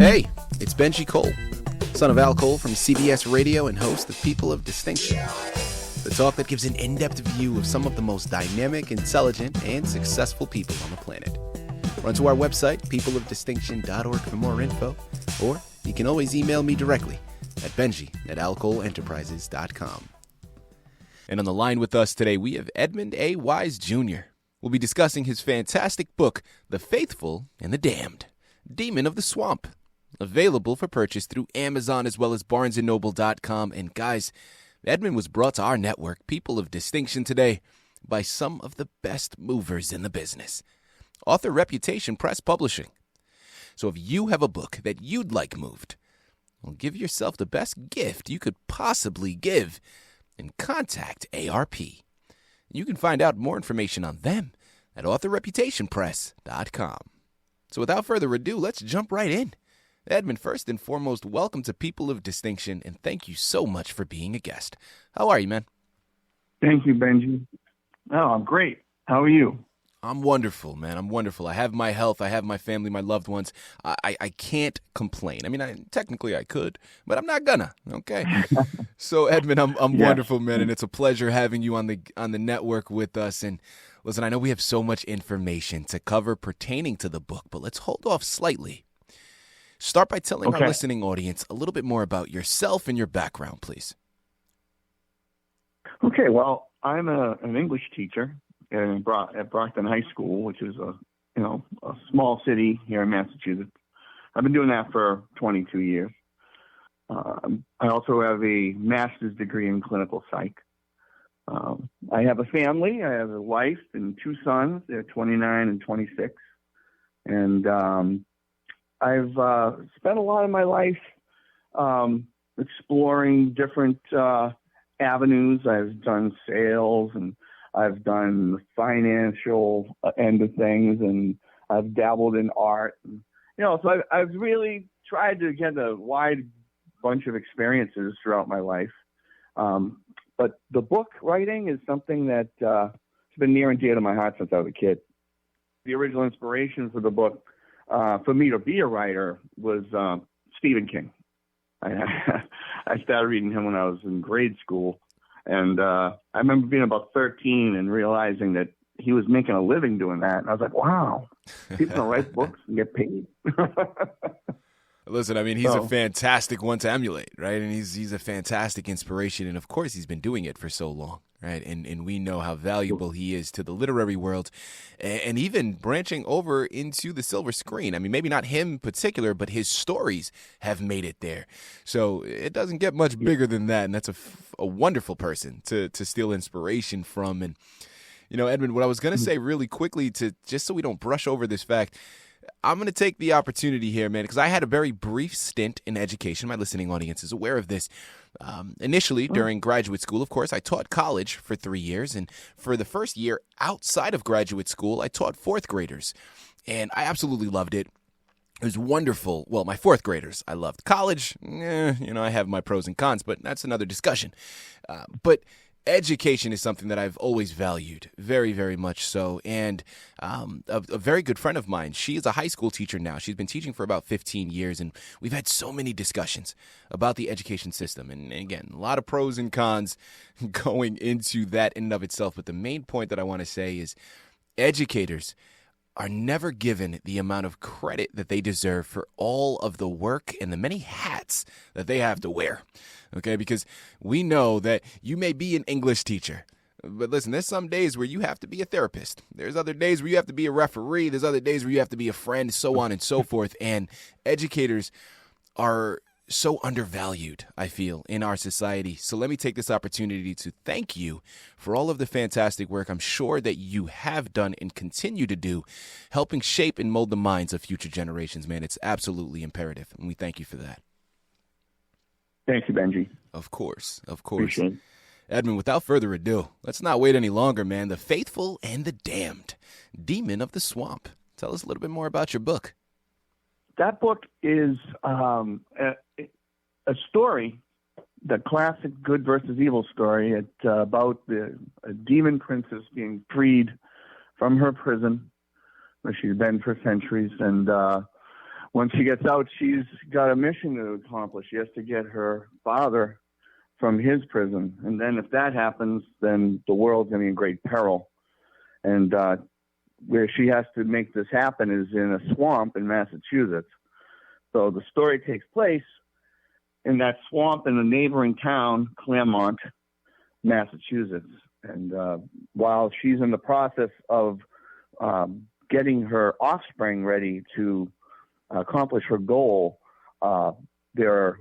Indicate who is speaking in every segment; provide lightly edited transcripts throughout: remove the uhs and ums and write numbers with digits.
Speaker 1: Hey, it's Benji Cole, son of Al Cole from CBS Radio and host of People of Distinction, the talk that gives an in-depth view of some of the most dynamic, intelligent, and successful people on the planet. Run to our website, peopleofdistinction.org for more info, or you can always email me directly at benji@alcoleenterprises.com. And on the line with us today, we have Edmund A. Wise Jr. We'll be discussing his fantastic book, The Faithful and the Damned, Demon of the Swamp, available for purchase through Amazon as well as barnesandnoble.com. And guys, Edmund was brought to our network, People of Distinction, today by some of the best movers in the business. Author Reputation Press Publishing. So if you have a book that you'd like moved, well, give yourself the best gift you could possibly give and contact ARP. You can find out more information on them at authorreputationpress.com. So without further ado, let's jump right in. Edmund, first and foremost, welcome to People of Distinction, and thank you so much for being a guest. How are you, man?
Speaker 2: Thank you, Benji. Oh, I'm great. How are you?
Speaker 1: I'm wonderful, man. I'm wonderful. I have my health. I have my family, my loved ones. I can't complain. I mean, technically I could, but I'm not gonna. Okay. So, Edmund, I'm wonderful, man, and it's a pleasure having you on the network with us. And listen, I know we have so much information to cover pertaining to the book, but let's hold off slightly. Start by telling our listening audience a little bit more about yourself and your background, please.
Speaker 2: Okay. Well, I'm an English teacher at Brockton High School, which is a small city here in Massachusetts. I've been doing that for 22 years. I also have a master's degree in clinical psych. I have a family. I have a wife and two sons. They're 29 and 26. And I've spent a lot of my life exploring different avenues. I've done sales, and I've done the financial end of things, and I've dabbled in art. And, so I've really tried to get a wide bunch of experiences throughout my life. But the book writing is something that has been near and dear to my heart since I was a kid. The original inspiration for the book, for me to be a writer, was Stephen King. I started reading him when I was in grade school, and I remember being about 13 and realizing that he was making a living doing that. And I was like, wow, people can write books and get paid.
Speaker 1: Listen, I mean, he's a fantastic one to emulate, right? And he's a fantastic inspiration. And, of course, he's been doing it for so long, right? And we know how valuable he is to the literary world and even branching over into the silver screen. I mean, maybe not him in particular, but his stories have made it there. So it doesn't get much bigger than that. And that's a wonderful person to steal inspiration from. And, Edmund, what I was going to say really quickly, just so we don't brush over this fact, I'm going to take the opportunity here, man, because I had a very brief stint in education. My listening audience is aware of this. Initially, during graduate school, of course, I taught college for 3 years. And for the first year outside of graduate school, I taught fourth graders. And I absolutely loved it. It was wonderful. Well, my fourth graders, I loved. College, I have my pros and cons, but that's another discussion. But education is something that I've always valued, very, very much so. And a very good friend of mine, she is a high school teacher now. She's been teaching for about 15 years, and we've had so many discussions about the education system. And again, a lot of pros and cons going into that in and of itself. But the main point that I want to say is educators are never given the amount of credit that they deserve for all of the work and the many hats that they have to wear. Okay, because we know that you may be an English teacher, but listen, there's some days where you have to be a therapist. There's other days where you have to be a referee. There's other days where you have to be a friend, so on and so forth. And educators are so undervalued, I feel, in our society. So let me take this opportunity to thank you for all of the fantastic work I'm sure that you have done and continue to do, helping shape and mold the minds of future generations, man. It's absolutely imperative, and we thank you for that.
Speaker 2: Thank you, Benji.
Speaker 1: Of course.
Speaker 2: Appreciate it.
Speaker 1: Edmund, without further ado, let's not wait any longer, man. The Faithful and the Damned, Demon of the Swamp. Tell us a little bit more about your book.
Speaker 2: That book is a story, the classic good versus evil story. About a demon princess being freed from her prison, where she's been for centuries, and when she gets out, she's got a mission to accomplish. She has to get her father from his prison. And then if that happens, then the world's going to be in great peril. And where she has to make this happen is in a swamp in Massachusetts. So the story takes place in that swamp in a neighboring town, Claremont, Massachusetts. And while she's in the process of getting her offspring ready to accomplish her goal, there are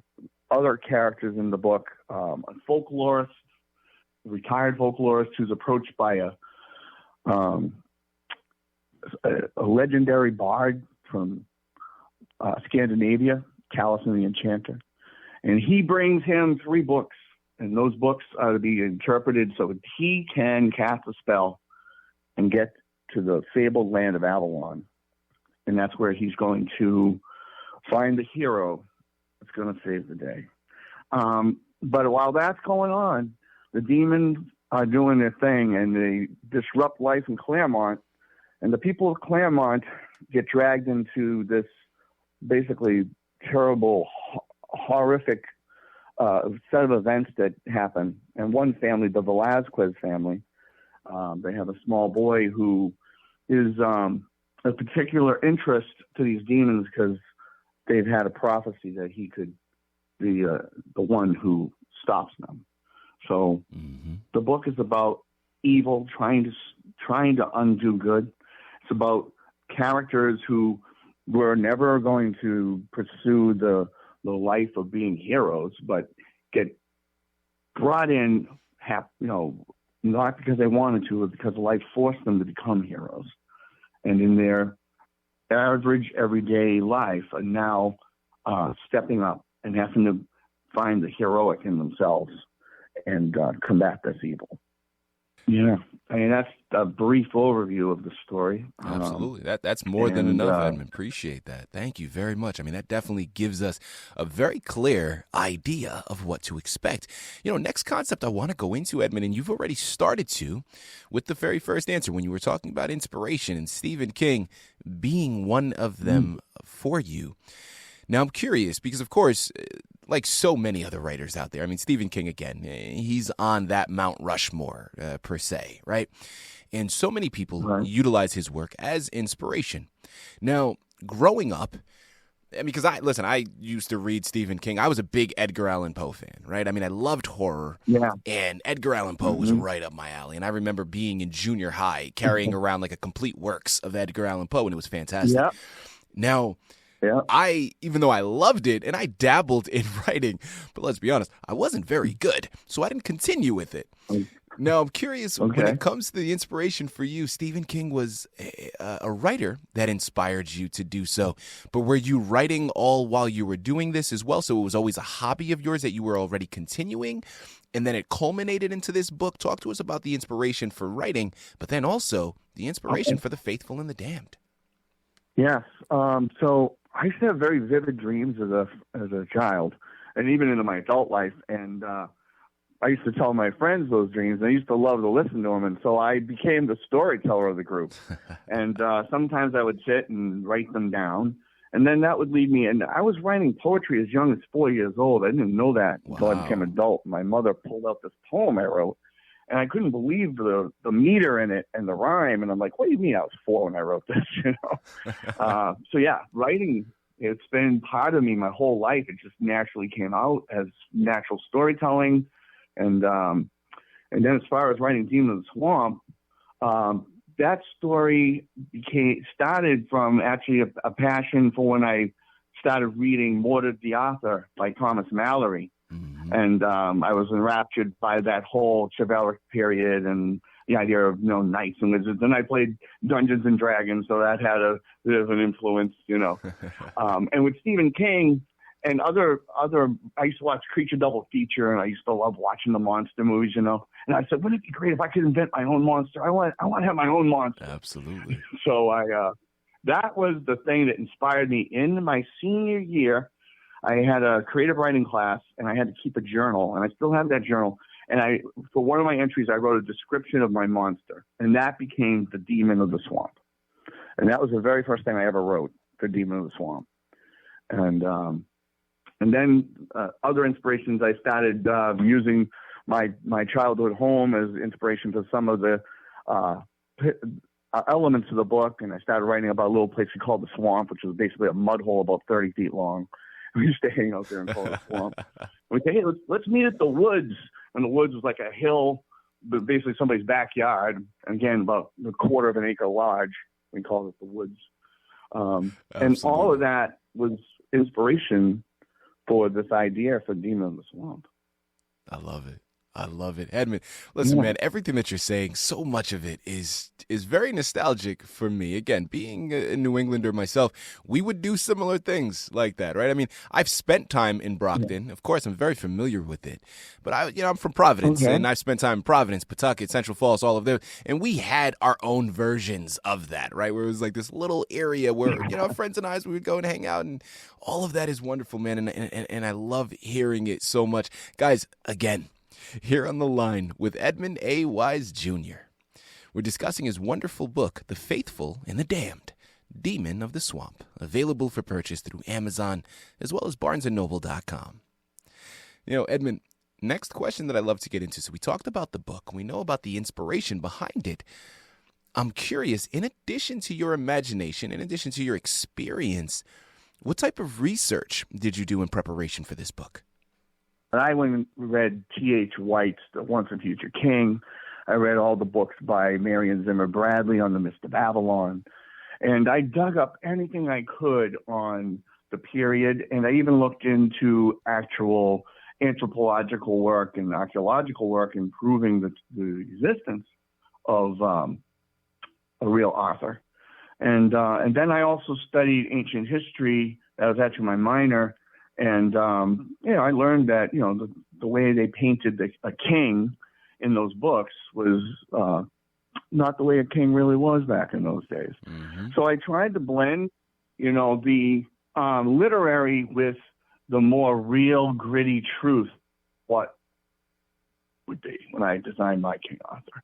Speaker 2: other characters in the book, a folklorist, a retired folklorist who's approached by a legendary bard from Scandinavia, Callus and the Enchanter. And he brings him 3 books, and those books are to be interpreted so he can cast a spell and get to the fabled land of Avalon. And that's where he's going to find the hero that's going to save the day. But while that's going on, the demons are doing their thing, and they disrupt life in Claremont. And the people of Claremont get dragged into this basically terrible, horrific set of events that happen. And one family, the Velazquez family, they have a small boy who is a particular interest to these demons because they've had a prophecy that he could be the one who stops them. So the book is about evil trying to undo good. It's about characters who were never going to pursue the life of being heroes, but get brought in, not because they wanted to, but because life forced them to become heroes. And in their average, everyday life are now stepping up and having to find the heroic in themselves and combat this evil. Yeah, I mean, that's a brief overview of the story.
Speaker 1: Absolutely. That's more than enough, Edmund. Appreciate that. Thank you very much. I mean, that definitely gives us a very clear idea of what to expect. Next concept I want to go into, Edmund, and you've already started to with the very first answer when you were talking about inspiration and Stephen King being one of them for you. Now, I'm curious because, of course, like so many other writers out there, I mean, Stephen King, again, he's on that Mount Rushmore, per se, right? And so many people utilize his work as inspiration. Now, growing up, because I used to read Stephen King. I was a big Edgar Allan Poe fan, right? I mean, I loved horror, and Edgar Allan Poe was right up my alley. And I remember being in junior high, carrying around like a complete works of Edgar Allan Poe, and it was fantastic. Yeah. Now, even though I loved it and I dabbled in writing, but let's be honest, I wasn't very good, so I didn't continue with it. Now, I'm curious, when it comes to the inspiration for you, Stephen King was a writer that inspired you to do so, but were you writing all while you were doing this as well? So it was always a hobby of yours that you were already continuing, and then it culminated into this book. Talk to us about the inspiration for writing, but then also the inspiration for The Faithful and the Damned.
Speaker 2: Yes. So I used to have very vivid dreams as a child, and even into my adult life. And I used to tell my friends those dreams. And I used to love to listen to them, and so I became the storyteller of the group. And sometimes I would sit and write them down, and then that would lead me. And I was writing poetry as young as 4 years old. I didn't know that until I became an adult. My mother pulled out this poem I wrote, and I couldn't believe the meter in it and the rhyme. And I'm like, what do you mean I was 4 when I wrote this? So yeah, writing, it's been part of me my whole life. It just naturally came out as natural storytelling. And then as far as writing Demon of the Swamp, that story started from actually a passion for when I started reading Mordred the Author by Thomas Mallory. And I was enraptured by that whole chivalric period and the idea of knights and wizards. And I played Dungeons and Dragons, so that had a bit of an influence, And with Stephen King and other, I used to watch Creature Double Feature, and I used to love watching the monster movies, And I said, wouldn't it be great if I could invent my own monster? I want to have my own monster.
Speaker 1: Absolutely.
Speaker 2: So that was the thing that inspired me. In my senior year, I had a creative writing class, and I had to keep a journal, and I still have that journal. And for one of my entries, I wrote a description of my monster, and that became the Demon of the Swamp. And that was the very first thing I ever wrote, the Demon of the Swamp. And then other inspirations, I started using my childhood home as inspiration for some of the elements of the book. And I started writing about a little place we called the Swamp, which was basically a mud hole about 30 feet long. We used to hang out there and call it the Swamp. We say, hey, let's meet at the woods. And the woods was like a hill, but basically somebody's backyard. Again, about a quarter of an acre large. We called it the woods. And all of that was inspiration for this idea for Demon of the Swamp.
Speaker 1: I love it. I love it. Edmund, listen, man, everything that you're saying, so much of it is very nostalgic for me. Again, being a New Englander myself, we would do similar things like that, right? I mean, I've spent time in Brockton. Of course, I'm very familiar with it. But I'm from Providence, and I've spent time in Providence, Pawtucket, Central Falls, all of them. And we had our own versions of that, right? Where it was like this little area where, friends and I, we would go and hang out, and all of that is wonderful, man. And I love hearing it so much. Guys, again, here on the line with Edmund A. Wise Jr., we're discussing his wonderful book, The Faithful and the Damned, Demon of the Swamp, available for purchase through Amazon as well as barnesandnoble.com. Edmund, next question that I love to get into. So we talked about the book. We know about the inspiration behind it. I'm curious, in addition to your imagination, in addition to your experience, what type of research did you do in preparation for this book?
Speaker 2: I went and read T.H. White's The Once and Future King. I read all the books by Marion Zimmer Bradley on the Mist of Avalon. And I dug up anything I could on the period. And I even looked into actual anthropological work and archaeological work in proving the existence of a real author. And then I also studied ancient history. That was actually my minor. And, I learned that, the way they painted a king in those books was not the way a king really was back in those days. Mm-hmm. So I tried to blend, the literary with the more real, gritty truth, what would be when I designed my King Arthur.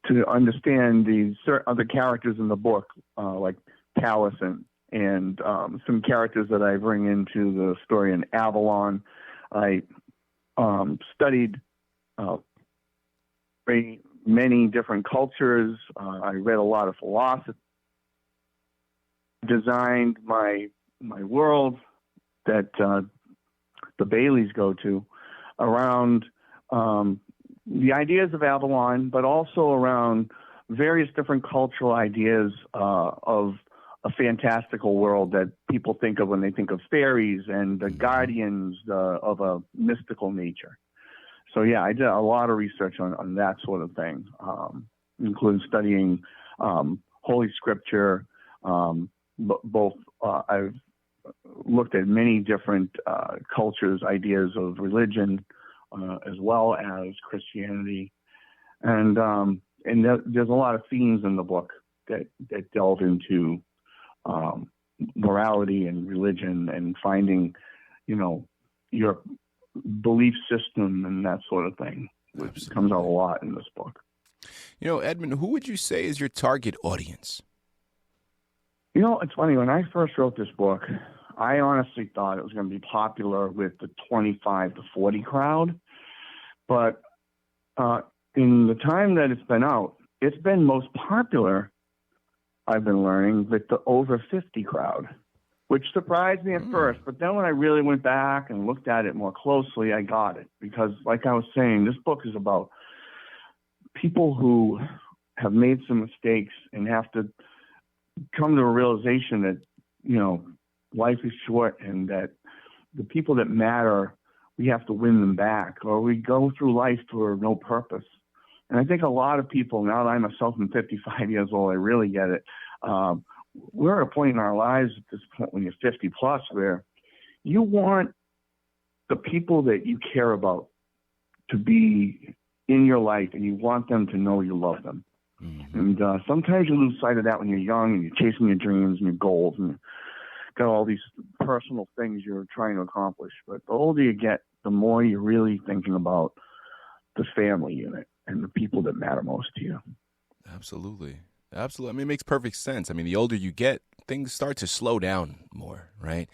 Speaker 2: To understand the other characters in the book, like Taliesin, and some characters that I bring into the story in Avalon. I studied many different cultures. I read a lot of philosophy. Designed my world that the Baileys go to around the ideas of Avalon, but also around various different cultural ideas of a fantastical world that people think of when they think of fairies and the guardians of a mystical nature. So, yeah, I did a lot of research on that sort of thing, including studying Holy Scripture. Both I've looked at many different cultures, ideas of religion, as well as Christianity. And there's a lot of themes in the book that delve into morality and religion and finding, your belief system and that sort of thing, which Absolutely. Comes out a lot in this book.
Speaker 1: Edmund, who would you say is your target audience?
Speaker 2: It's funny. When I first wrote this book, I honestly thought it was going to be popular with the 25 to 40 crowd. But in the time that it's been out, it's been most popular, I've been learning, with the over 50 crowd, which surprised me at first. But then when I really went back and looked at it more closely, I got it. Because like I was saying, this book is about people who have made some mistakes and have to come to a realization that, life is short and that the people that matter, we have to win them back, or we go through life for no purpose. And I think a lot of people, now that I myself am 55 years old, I really get it. We're at a point in our lives at this point when you're 50 plus where you want the people that you care about to be in your life and you want them to know you love them. Mm-hmm. And sometimes you lose sight of that when you're young and you're chasing your dreams and your goals and got all these personal things you're trying to accomplish. But the older you get, the more you're really thinking about the family unit and the people that matter most to you.
Speaker 1: Absolutely. I mean, it makes perfect sense. I mean, the older you get, things start to slow down more. right?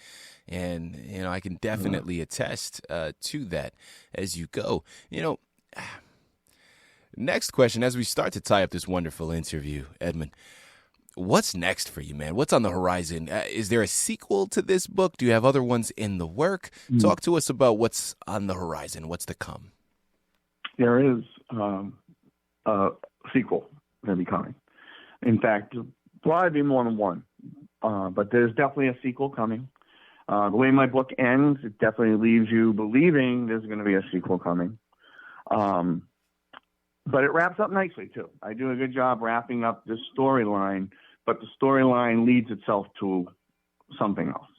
Speaker 1: And, I can definitely attest to that as you go. Next question, as we start to tie up this wonderful interview, Edmund, what's next for you, man? What's on the horizon? Is there a sequel to this book? Do you have other ones in the work? Talk to us about what's on the horizon. What's to come?
Speaker 2: There is a sequel going to be coming. In fact, probably be more than one. But there's definitely a sequel coming. The way my book ends, it definitely leaves you believing there's going to be a sequel coming. But it wraps up nicely, too. I do a good job wrapping up this storyline, but the storyline leads itself to something else.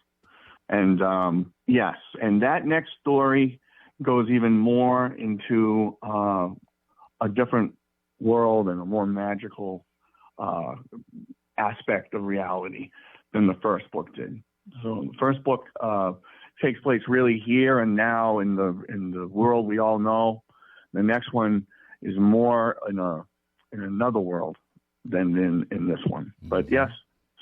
Speaker 2: And yes, and that next story goes even more into a different world and a more magical aspect of reality than the first book did. So the first book takes place really here and now in the world we all know. The next one is more in another world than in this one. But yes,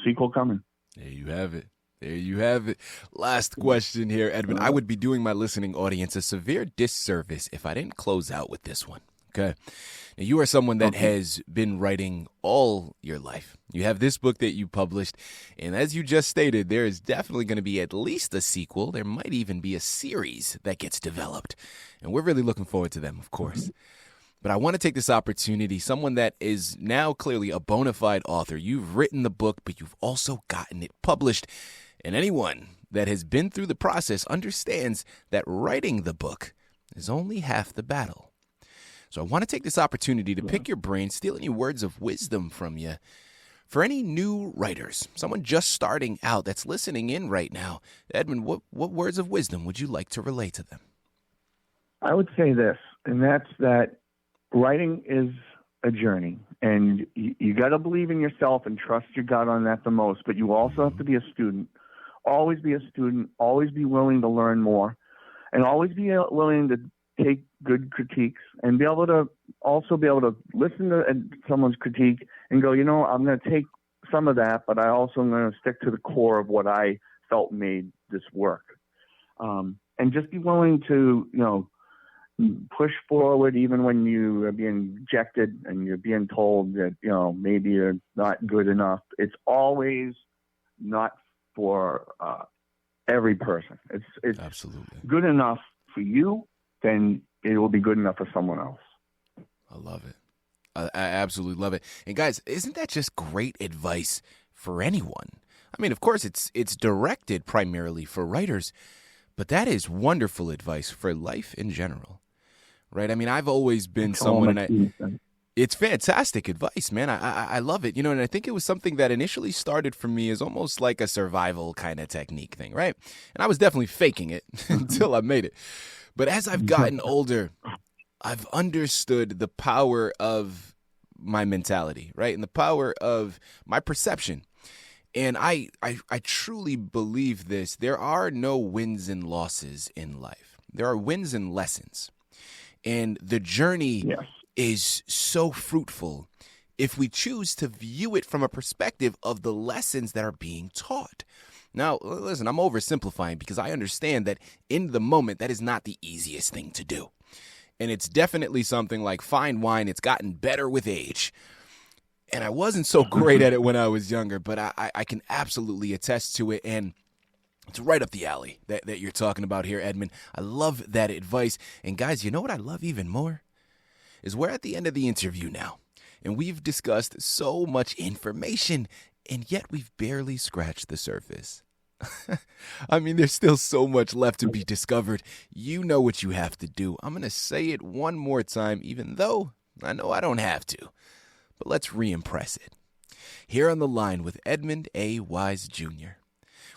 Speaker 2: sequel coming.
Speaker 1: There you have it. There you have it. Last question here, Edmund. I would be doing my listening audience a severe disservice if I didn't close out with this one. Okay. Now, you are someone that has been writing all your life. You have this book that you published, and as you just stated, there is definitely going to be at least a sequel. There might even be a series that gets developed, and we're really looking forward to them, of course. But I want to take this opportunity, someone that is now clearly a bona fide author. You've written the book, but you've also gotten it published. And anyone that has been through the process understands that writing the book is only half the battle. So I want to take this opportunity to pick your brain, steal any words of wisdom from you. For any new writers, someone just starting out that's listening in right now, Edmund, what words of wisdom would you like to relay to them?
Speaker 2: I would say this, and that's that writing is a journey, and you got to believe in yourself and trust your gut on that the most, but you also have to be a student. Always be a student, always be willing to learn more, and always be willing to take good critiques and be able to listen to someone's critique and go, I'm going to take some of that, but I also am going to stick to the core of what I felt made this work. And just be willing to, push forward even when you are being rejected and you're being told that, maybe you're not good enough. It's always not for every person. It's
Speaker 1: absolutely
Speaker 2: good enough for you, then it will be good enough for someone else.
Speaker 1: I love it. I absolutely love it. And guys, isn't that just great advice for anyone? I mean, of course, it's directed primarily for writers, but that is wonderful advice for life in general, right? I mean, I've always been someone, and it's fantastic advice, man. I love it. And I think it was something that initially started for me as almost like a survival kind of technique thing, right? And I was definitely faking it until I made it. But as I've gotten older, I've understood the power of my mentality, right? And the power of my perception. And I truly believe this. There are no wins and losses in life. There are wins and lessons. And the journey is so fruitful if we choose to view it from a perspective of the lessons that are being taught. Now, listen, I'm oversimplifying because I understand that in the moment, that is not the easiest thing to do. And it's definitely something like fine wine. It's gotten better with age. And I wasn't so great at it when I was younger, but I can absolutely attest to it. And it's right up the alley that you're talking about here, Edmund. I love that advice. And guys, you know what I love even more? Is we're at the end of the interview now. And we've discussed so much information, and yet we've barely scratched the surface. I mean, there's still so much left to be discovered. You know what you have to do. I'm going to say it one more time, even though I know I don't have to. But let's re-impress it. Here on the line with Edmund A. Wise Jr.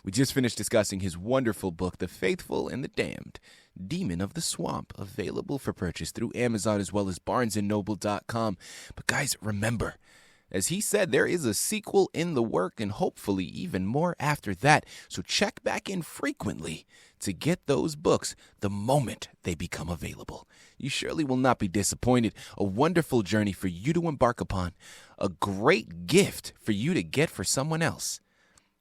Speaker 1: We just finished discussing his wonderful book, The Faithful and the Damned, Demon of the Swamp, available for purchase through Amazon as well as barnesandnoble.com. But guys, remember, as he said, there is a sequel in the work and hopefully even more after that. So check back in frequently to get those books the moment they become available. You surely will not be disappointed. A wonderful journey for you to embark upon. A great gift for you to get for someone else.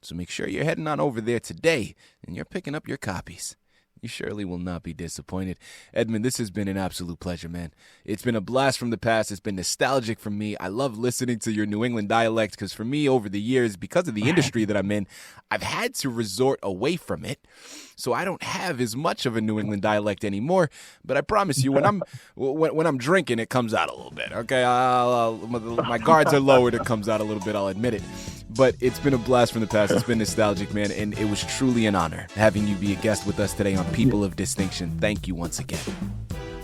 Speaker 1: So make sure you're heading on over there today and you're picking up your copies. You surely will not be disappointed. Edmund, this has been an absolute pleasure, man. It's been a blast from the past. It's been nostalgic for me. I love listening to your New England dialect because for me, over the years, because of the industry that I'm in, I've had to resort away from it. So I don't have as much of a New England dialect anymore. But I promise you, when I'm drinking, it comes out a little bit. Okay, my guards are lowered. It comes out a little bit. I'll admit it. But it's been a blast from the past. It's been nostalgic, man, and it was truly an honor having you be a guest with us today on People of Distinction. Thank you once again.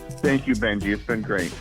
Speaker 2: Thank you, Benji. It's been great.